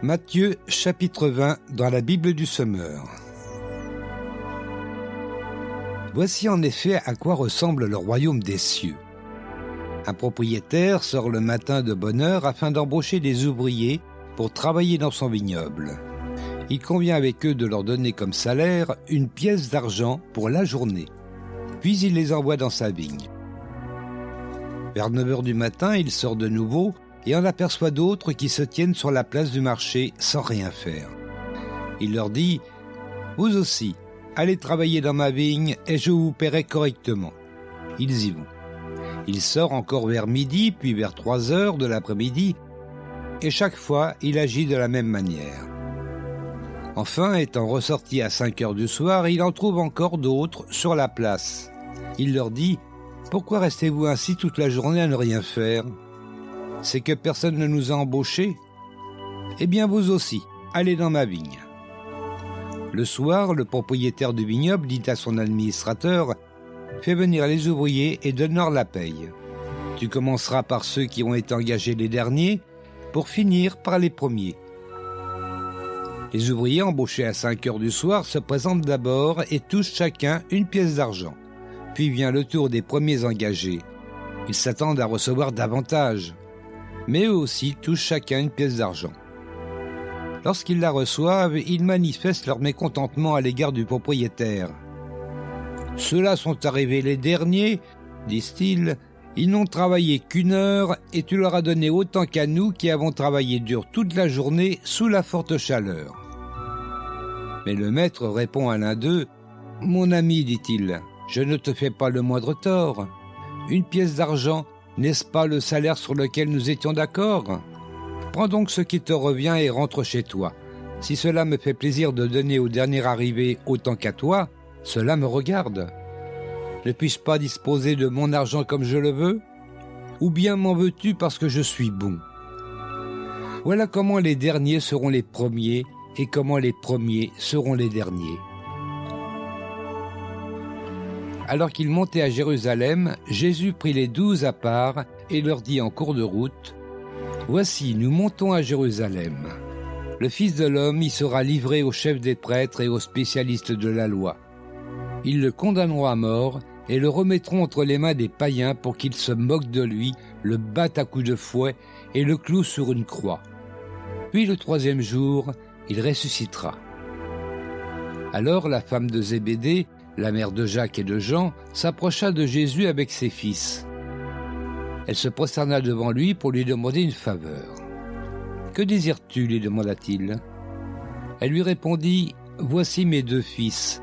Matthieu chapitre 20 dans la Bible du Semeur. Voici en effet à quoi ressemble le royaume des cieux. Un propriétaire sort le matin de bonne heure afin d'embaucher des ouvriers pour travailler dans son vignoble. Il convient avec eux de leur donner comme salaire une pièce d'argent pour la journée. Puis il les envoie dans sa vigne. Vers 9 heures du matin, il sort de nouveau et en aperçoit d'autres qui se tiennent sur la place du marché sans rien faire. Il leur dit « Vous aussi, allez travailler dans ma vigne et je vous paierai correctement. » Ils y vont. Il sort encore vers midi, puis vers 3 heures de l'après-midi, et chaque fois, il agit de la même manière. Enfin, étant ressorti à 5 heures du soir, il en trouve encore d'autres sur la place. Il leur dit « Pourquoi restez-vous ainsi toute la journée à ne rien faire ? C'est que personne ne nous a embauchés ? Eh bien, vous aussi, allez dans ma vigne. » Le soir, le propriétaire du vignoble dit à son administrateur « Fais venir les ouvriers et donne-leur la paye. Tu commenceras par ceux qui ont été engagés les derniers, pour finir par les premiers. » Les ouvriers embauchés à 5 heures du soir se présentent d'abord et touchent chacun une pièce d'argent. Puis vient le tour des premiers engagés. Ils s'attendent à recevoir davantage, mais eux aussi touchent chacun une pièce d'argent. Lorsqu'ils la reçoivent, ils manifestent leur mécontentement à l'égard du propriétaire. « Ceux-là sont arrivés les derniers, disent-ils, ils n'ont travaillé qu'1 heure et tu leur as donné autant qu'à nous qui avons travaillé dur toute la journée sous la forte chaleur. » Mais le maître répond à l'un d'eux, « Mon ami, dit-il, je ne te fais pas le moindre tort. Une pièce d'argent, n'est-ce pas le salaire sur lequel nous étions d'accord ? Prends donc ce qui te revient et rentre chez toi. Si cela me fait plaisir de donner au dernier arrivé autant qu'à toi, cela me regarde. Ne puis-je pas disposer de mon argent comme je le veux ? Ou bien m'en veux-tu parce que je suis bon ? Voilà comment les derniers seront les premiers et comment les premiers seront les derniers. » Alors qu'il montait à Jérusalem, Jésus prit les 12 à part et leur dit en cours de route « Voici, nous montons à Jérusalem. Le Fils de l'homme y sera livré aux chefs des prêtres et aux spécialistes de la loi. Ils le condamneront à mort et le remettront entre les mains des païens pour qu'ils se moquent de lui, le battent à coups de fouet et le clouent sur une croix. Puis le 3e jour, il ressuscitera. » Alors la femme de Zébédée, la mère de Jacques et de Jean, s'approcha de Jésus avec ses fils. Elle se prosterna devant lui pour lui demander une faveur. « Que désires-tu » lui demanda-t-il. Elle lui répondit « Voici mes 2 fils.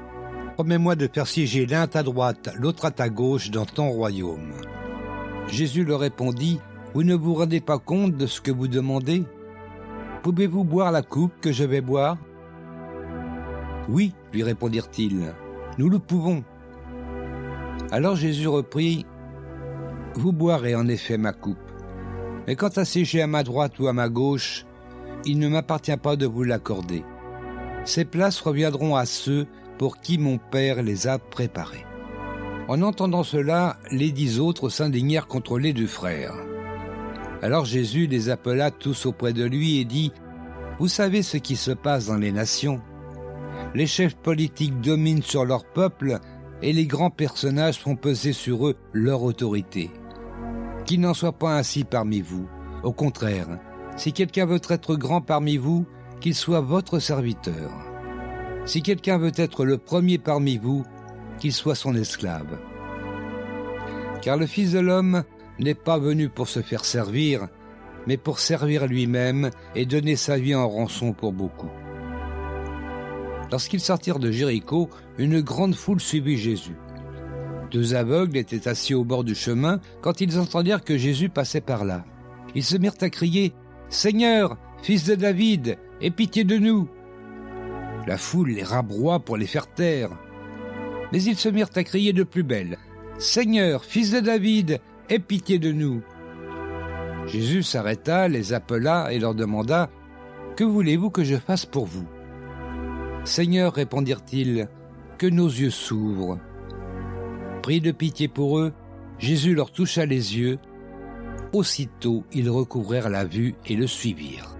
Promets-moi de faire siéger l'un à ta droite, l'autre à ta gauche dans ton royaume. » Jésus leur répondit « Vous ne vous rendez pas compte de ce que vous demandez ? Pouvez-vous boire la coupe que je vais boire ?» « Oui, lui répondirent-ils, nous le pouvons. » Alors Jésus reprit « Vous boirez en effet ma coupe, mais quant à siéger à ma droite ou à ma gauche, il ne m'appartient pas de vous l'accorder. Ces places reviendront à ceux pour qui mon Père les a préparés. » En entendant cela, les 10 autres s'indignèrent contre les 2 frères. Alors Jésus les appela tous auprès de lui et dit « Vous savez ce qui se passe dans les nations. Les chefs politiques dominent sur leur peuple et les grands personnages font peser sur eux leur autorité. Qu'il n'en soit pas ainsi parmi vous. Au contraire, si quelqu'un veut être grand parmi vous, qu'il soit votre serviteur. Si quelqu'un veut être le premier parmi vous, qu'il soit son esclave. Car le Fils de l'homme n'est pas venu pour se faire servir, mais pour servir lui-même et donner sa vie en rançon pour beaucoup. » Lorsqu'ils sortirent de Jéricho, une grande foule suivit Jésus. 2 aveugles étaient assis au bord du chemin quand ils entendirent que Jésus passait par là. Ils se mirent à crier « Seigneur, fils de David, aie pitié de nous !» La foule les rabroie pour les faire taire. Mais ils se mirent à crier de plus belle « Seigneur, fils de David, aie pitié de nous !» Jésus s'arrêta, les appela et leur demanda « Que voulez-vous que je fasse pour vous ?» « Seigneur, répondirent-ils, que nos yeux s'ouvrent. » Pris de pitié pour eux, Jésus leur toucha les yeux. Aussitôt, ils recouvrèrent la vue et le suivirent.